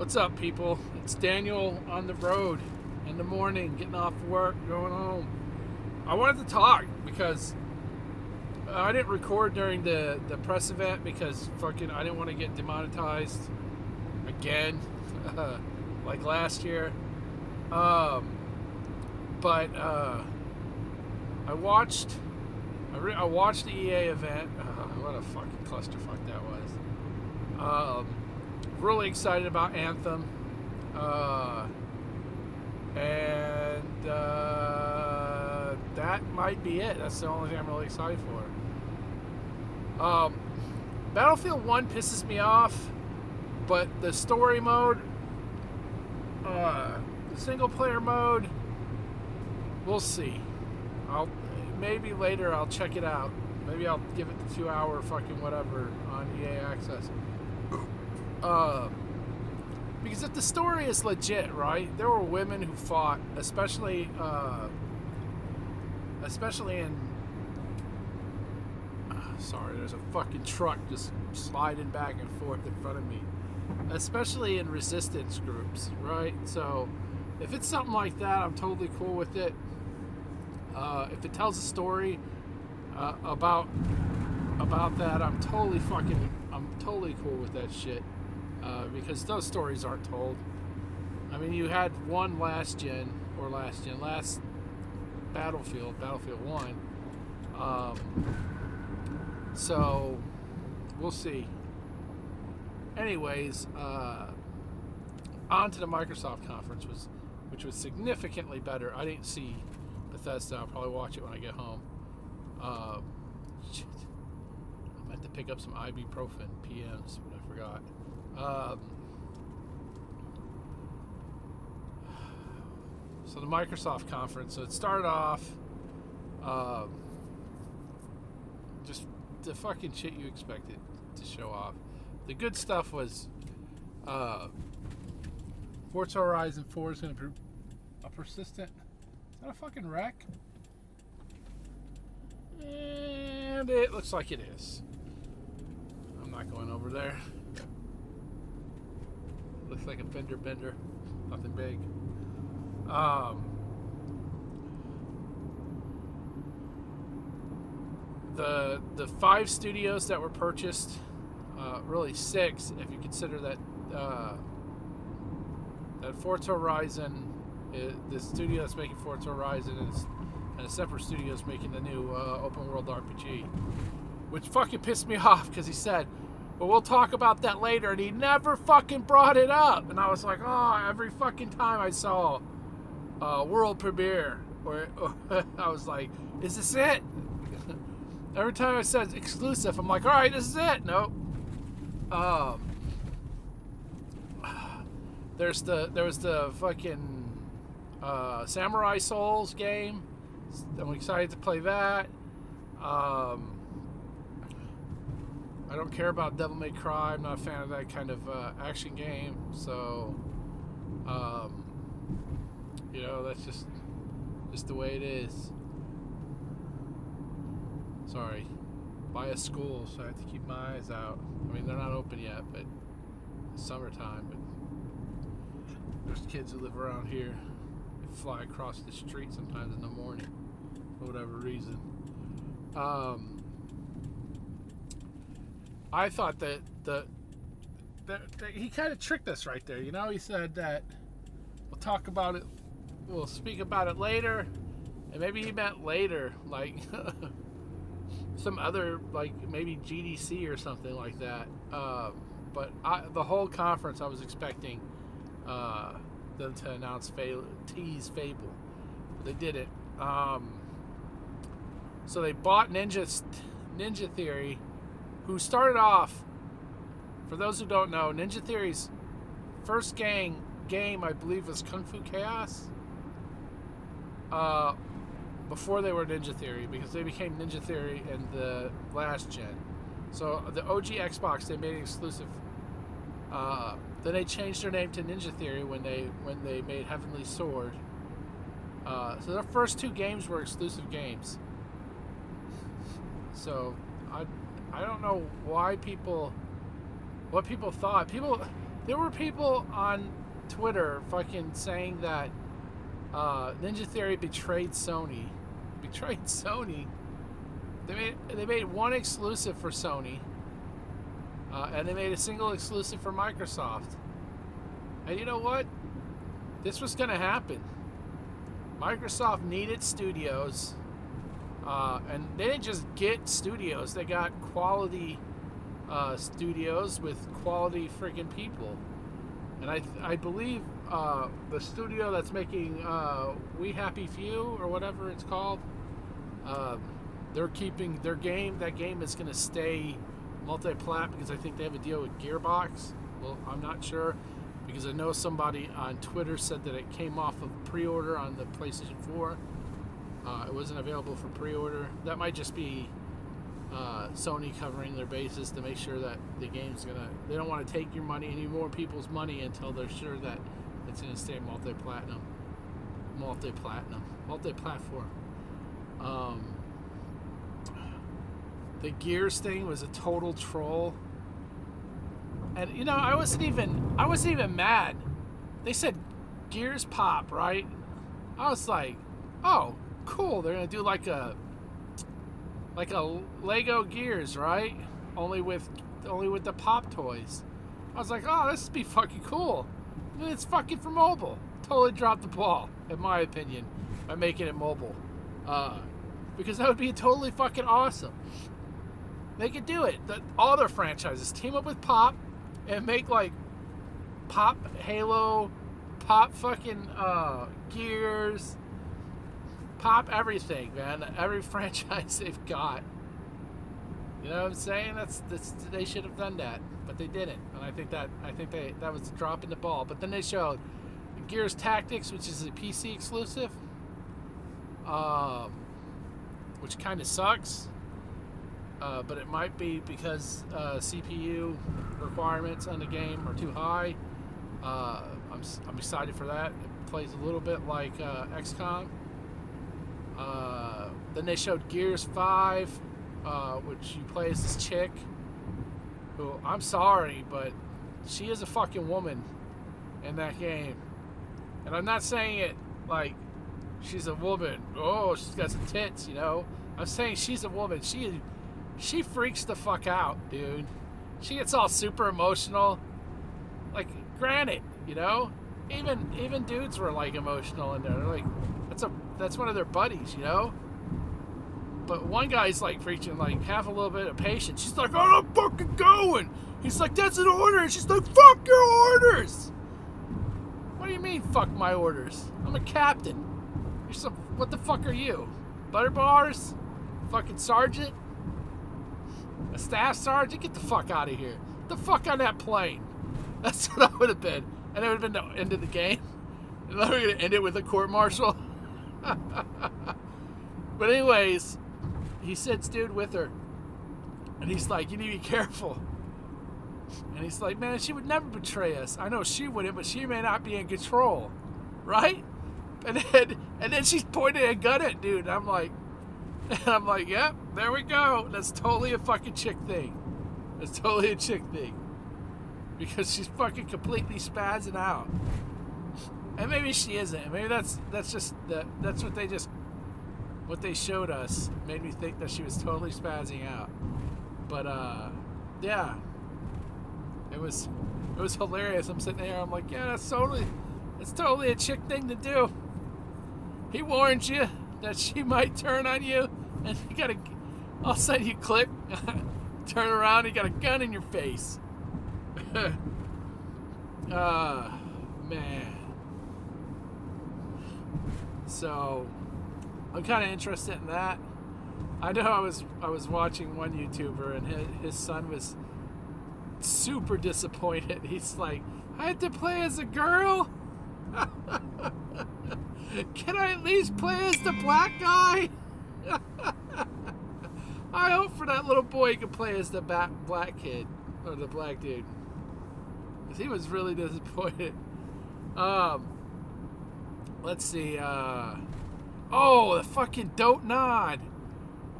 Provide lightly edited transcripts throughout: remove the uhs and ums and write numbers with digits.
What's up, people? It's Daniel on the road in the morning, getting off work, going home. I wanted to talk because I didn't record during the press event because fucking I didn't want to get demonetized again, like last year. But I watched the EA event. What a fucking clusterfuck that was. Really excited about Anthem, and that might be it. That's the only thing I'm really excited for. Battlefield 1 pisses me off, but the story mode, the single player mode, we'll see. Maybe later I'll check it out. Maybe I'll give it the 2-hour fucking whatever on EA Access. Because if the story is legit, right? There were women who fought, especially in. Sorry, there's a fucking truck just sliding back and forth in front of me. Especially in resistance groups, right? So, if it's something like that, I'm totally cool with it. If it tells a story about that, I'm totally cool with that shit. Because those stories aren't told. I mean, you had one last Battlefield 1. So, we'll see. Anyways, on to the Microsoft conference, which was significantly better. I didn't see Bethesda. I'll probably watch it when I get home. Shit. I meant to pick up some ibuprofen PMs, but I forgot. So the Microsoft conference. So it started off just the fucking shit you expected to show off. The good stuff was Forza Horizon 4 is going to be a persistent. Is that a fucking wreck? And it looks like it is. I'm not going over there. Looks like a fender bender. Nothing big. The 5 studios that were purchased, really 6 if you consider that Forza Horizon, the studio that's making Forza Horizon and a separate studio is making the new open world RPG, which fucking pissed me off because he said, but we'll talk about that later, and he never fucking brought it up. And I was like, oh, every fucking time I saw world premiere, or I was like, is this it? Every time I said exclusive, I'm like, all right, this is it. Nope. There was the fucking Samurai Souls game. I'm excited to play that. I don't care about Devil May Cry. I'm not a fan of that kind of action game. So, that's just the way it is. Sorry. By a school, so I have to keep my eyes out. I mean, they're not open yet, but it's summertime. But there's kids who live around here. They fly across the street sometimes in the morning for whatever reason. I thought that he kind of tricked us right there. You know, he said that we'll speak about it later, and maybe he meant later, like some other, like maybe GDC or something like that. But the whole conference, I was expecting them to announce tease Fable, but they didn't. So they bought Ninja Theory, who started off, for those who don't know, Ninja Theory's first game I believe was Kung Fu Chaos, before they were Ninja Theory, because they became Ninja Theory in the last gen. So the OG Xbox, they made it exclusive. Then they changed their name to Ninja Theory when they made Heavenly Sword. So their first 2 games were exclusive games. So I don't know what people thought. There were people on Twitter fucking saying that Ninja Theory betrayed Sony. Betrayed Sony? They made one exclusive for Sony. And they made a single exclusive for Microsoft. And you know what? This was going to happen. Microsoft needed studios. And they didn't just get studios. They got quality studios with quality freaking people. And I believe the studio that's making We Happy Few or whatever it's called, they're keeping their game. That game is going to stay multi-plat because I think they have a deal with Gearbox. Well, I'm not sure because I know somebody on Twitter said that it came off of pre-order on the PlayStation 4. It wasn't available for pre-order. That might just be Sony covering their bases to make sure that the game's gonna. They don't want to take your money, any more people's money, until they're sure that it's gonna stay multi-platform. The Gears thing was a total troll, and you know I wasn't even mad. They said Gears pop, right? I was like, oh, cool. They're gonna do like a Lego Gears, right? Only with the pop toys. I was like, oh, this would be fucking cool. And it's fucking for mobile. Totally dropped the ball, in my opinion, by making it mobile. Because that would be totally fucking awesome. They could do it. All their franchises team up with Pop and make like Pop Halo, Pop fucking Gears, Pop everything, man. Every franchise they've got. You know what I'm saying? That's they should have done that, but they didn't. And I think that was dropping the ball. But then they showed Gears Tactics, which is a PC exclusive, which kind of sucks. But it might be because CPU requirements on the game are too high. I'm excited for that. It plays a little bit like XCOM. Then they showed Gears 5, which you play as this chick who, I'm sorry, but she is a fucking woman in that game. And I'm not saying it like she's a woman. Oh, she's got some tits, you know. I'm saying she's a woman. She freaks the fuck out, dude. She gets all super emotional. Like, granted, you know, even dudes were like emotional in there. They're like, that's one of their buddies, you know. But one guy's like preaching, like, have a little bit of patience. She's like, oh, I'm fucking going. He's like, that's an order. And she's like, fuck your orders. What do you mean, fuck my orders? I'm a captain. What the fuck are you? Butterbars? Fucking sergeant? A staff sergeant? Get the fuck out of here. Get the fuck on that plane. That's what I would have been. And it would have been the end of the game. And then we're going to end it with a court-martial. But anyways, he sits dude with her. And he's like, you need to be careful. And he's like, man, she would never betray us. I know she wouldn't, but she may not be in control. Right? And then she's pointing a gun at dude. And I'm like, yep, there we go. That's totally a fucking chick thing. That's totally a chick thing. Because she's fucking completely spazzing out. And maybe she isn't. Maybe that's what they showed us made me think that she was totally spazzing out. But yeah. It was hilarious. I'm sitting there, I'm like, yeah, that's totally a chick thing to do. He warned you that she might turn on you, and you gotta, all of a sudden you click, turn around, you got a gun in your face. Man. So, I'm kind of interested in that. I know I was watching one YouTuber, and his son was super disappointed. He's like, I had to play as a girl? Can I at least play as the black guy? I hope for that little boy he can play as the black kid, or the black dude. Because he was really disappointed. Let's see, oh, the fucking Dote Nod.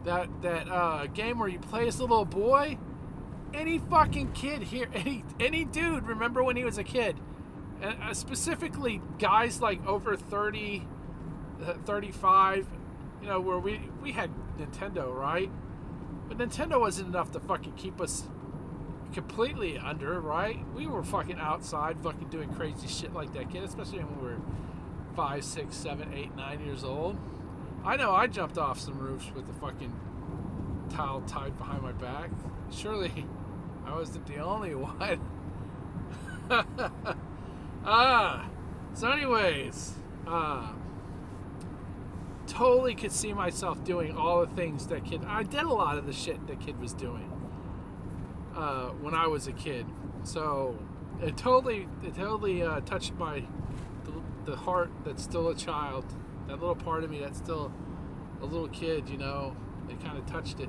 That game where you play as the little boy? any fucking kid here, any dude, remember when he was a kid, and specifically guys like over 30, 35, you know, where we had Nintendo, right? But Nintendo wasn't enough to fucking keep us completely under, right? We were fucking outside, fucking doing crazy shit like that kid, especially when we were 5, 6, 7, 8, 9 years old. I know I jumped off some roofs with the fucking towel tied behind my back. Surely I wasn't the only one. So anyways, totally could see myself doing all the things that kid. I did a lot of the shit that kid was doing when I was a kid. So it totally touched the heart that's still a child. That little part of me that's still a little kid, you know. It kind of touched it.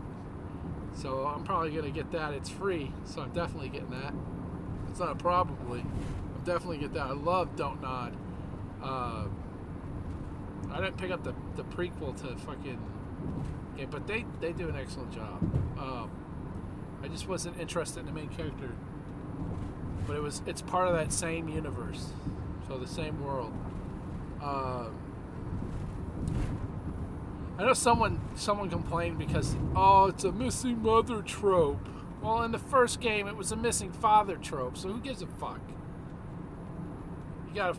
So I'm probably gonna get that. It's free, so I'm definitely getting that. It's not a probably. I'm definitely get that. I love Don't Nod. I didn't pick up the prequel to fucking game, but they do an excellent job. I just wasn't interested in the main character, but it's part of that same universe, so the same world. I know someone complained because it's a missing mother trope. Well, in the first game it was a missing father trope, so who gives a fuck? You got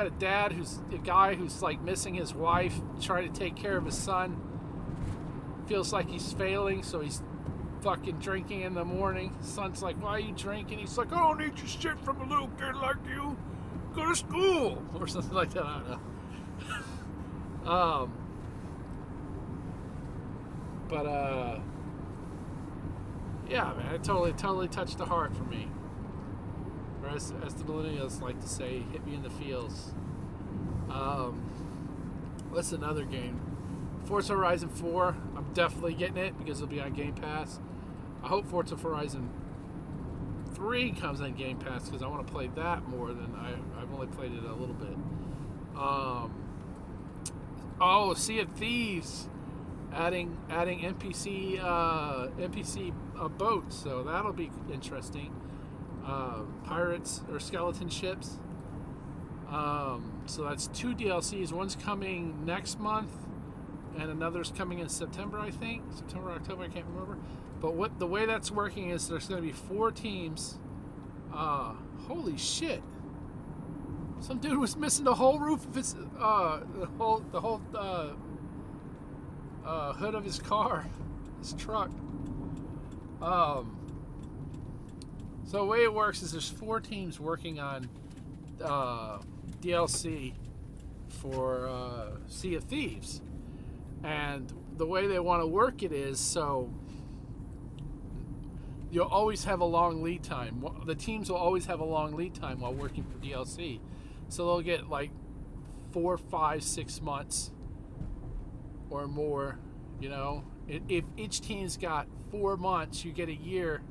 a dad who's a guy who's like missing his wife, trying to take care of his son. Feels like he's failing, so he's fucking drinking in the morning. His son's like, "Why are you drinking?" He's like, "I don't need your shit from a little kid like you. Go to school," or something like that. I don't know. But yeah, man, it totally touched the heart for me. Or as the millennials like to say, hit me in the feels. That's another game. Forza Horizon 4, I'm definitely getting it because it'll be on Game Pass. I hope Forza Horizon 3 comes on Game Pass because I want to play that more than I've only played it a little bit. Sea of Thieves, adding NPC boats, so that'll be interesting. Pirates or skeleton ships. So that's 2 DLCs. One's coming next month, and another's coming in September, I think. September, October, I can't remember. But the way that's working is there's going to be 4 teams. Holy shit! Some dude was missing the whole roof of his the whole hood of his car, his truck. So the way it works is there's 4 teams working on DLC for Sea of Thieves, and the way they want to work it is so you'll always have a long lead time. The teams will always have a long lead time while working for DLC, so they'll get like 4, 5, 6 months or more. You know, if each team's got 4 months, you get a year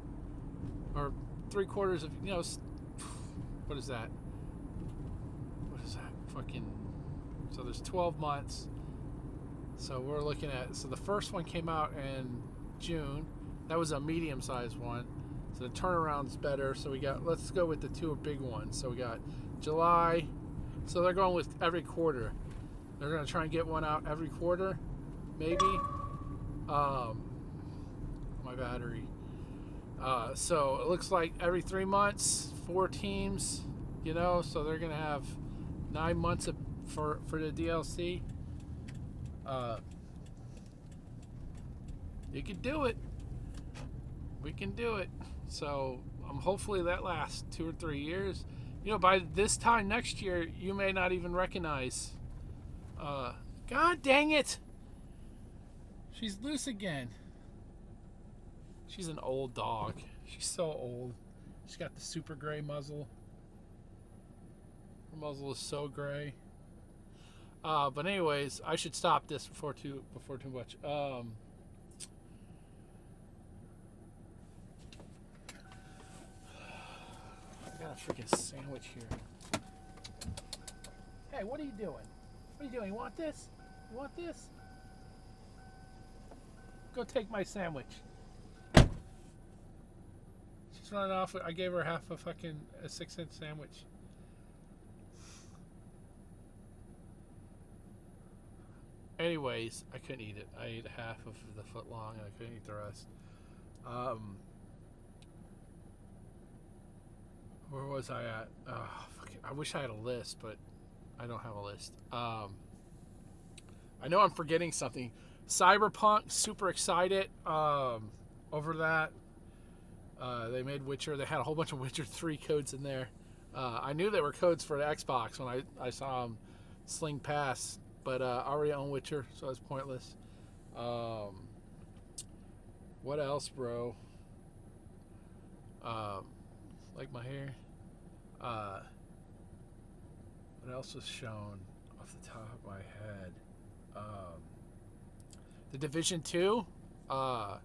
or 3/4 of, you know, what is that? Fucking, so there's 12 months. So we're looking at, so the first one came out in June. That was a medium-sized one. So the turnaround's better. So let's go with the 2 big ones. So we got July. So they're going with every quarter. They're going to try and get one out every quarter, maybe. My battery. So it looks like every 3 months, 4 teams, you know, so they're going to have 9 months for the DLC. You can do it. We can do it. So hopefully that lasts 2 or 3 years. You know, by this time next year, you may not even recognize. God dang it! She's loose again. She's an old dog. She's so old. She's got the super gray muzzle. Her muzzle is so gray. But anyways, I should stop this before too much. I got a freaking sandwich here. Hey, what are you doing? What are you doing? You want this? You want this? Go take my sandwich. running off. I gave her half a fucking a 6-inch sandwich. Anyways, I couldn't eat it. I ate half of the foot long and I couldn't eat the rest. Where was I at? I wish I had a list, but I don't have a list. I know I'm forgetting something. Cyberpunk, super excited over that. They made Witcher. They had a whole bunch of Witcher 3 codes in there. I knew they were codes for the Xbox when I saw them sling past, but I already own Witcher, so it's pointless. What else, bro? Like my hair. What else was shown off the top of my head? The Division 2. A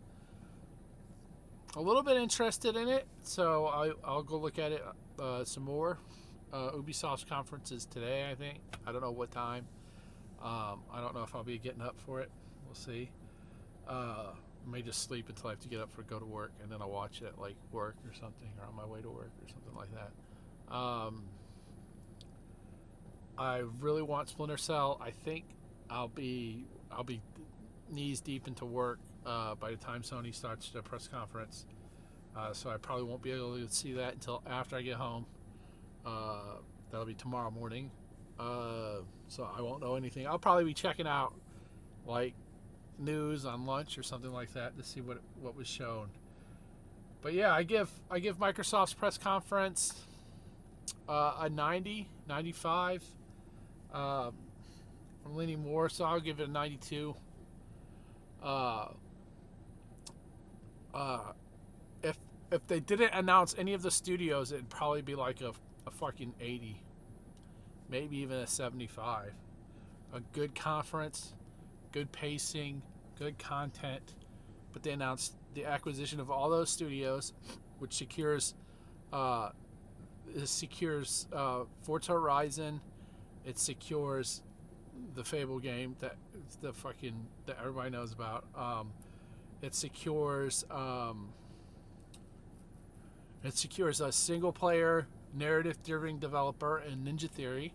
little bit interested in it, so I'll go look at it some more. Ubisoft's conference is today, I think. I don't know what time. I don't know if I'll be getting up for it. We'll see. I may just sleep until I have to get up for go to work, and then I'll watch it at like work or something, or on my way to work or something like that. I really want Splinter Cell. I think I'll be knees deep into work by the time Sony starts their press conference. So I probably won't be able to see that until after I get home. That'll be tomorrow morning. So I won't know anything. I'll probably be checking out like news on lunch or something like that to see what was shown. But yeah, I give Microsoft's press conference a 90, 95. I'm leaning more, so I'll give it a 92. If they didn't announce any of the studios, it'd probably be like a fucking 80, maybe even a 75. A good conference, good pacing, good content, but they announced the acquisition of all those studios, which secures Forza Horizon. It secures the Fable game that everybody knows about. It secures a single player narrative driven developer in Ninja Theory.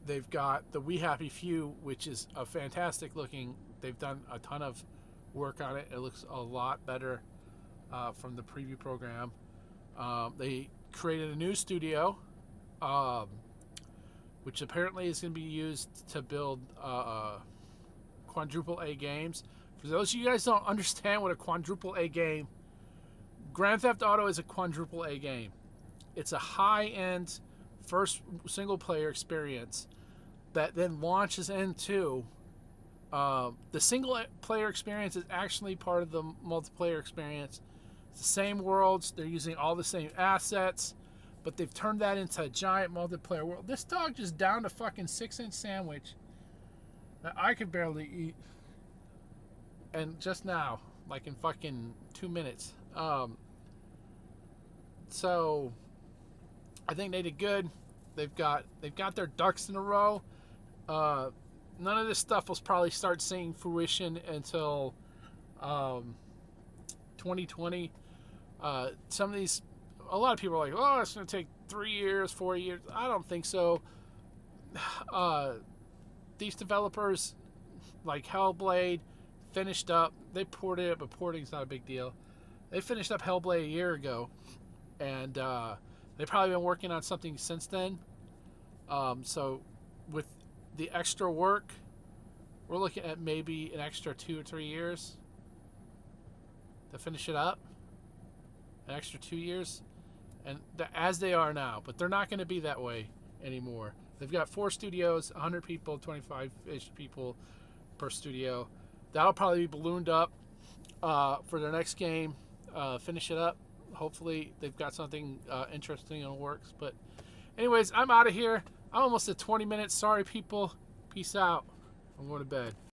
They've got the We Happy Few, which is a fantastic looking. They've done a ton of work on it. It looks a lot better from the preview program. They created a new studio, which apparently is going to be used to build quadruple A games. For those of you guys who don't understand what a quadruple A game, Grand Theft Auto is a quadruple A game. It's a high-end first single-player experience that then launches into the single-player experience is actually part of the multiplayer experience. It's the same worlds. They're using all the same assets, but they've turned that into a giant multiplayer world. This dog just downed a fucking 6-inch sandwich that I could barely eat. And just now, like in fucking 2 minutes. So I think they did good. They've got their ducks in a row. None of this stuff will probably start seeing fruition until 2020. Some of these, a lot of people are like, oh, it's going to take 3 years, 4 years. I don't think so. These developers, like Hellblade, finished up. They ported it, but porting's not a big deal. They finished up Hellblade a year ago, and they've probably been working on something since then. So with the extra work, we're looking at maybe an extra 2 or 3 years to finish it up. An extra 2 years, and as they are now, but they're not going to be that way anymore. They've got 4 studios, 100 people, 25-ish people per studio. That'll probably be ballooned up for their next game. Finish it up. Hopefully they've got something interesting in the works. But anyways, I'm out of here. I'm almost at 20 minutes. Sorry, people. Peace out. I'm going to bed.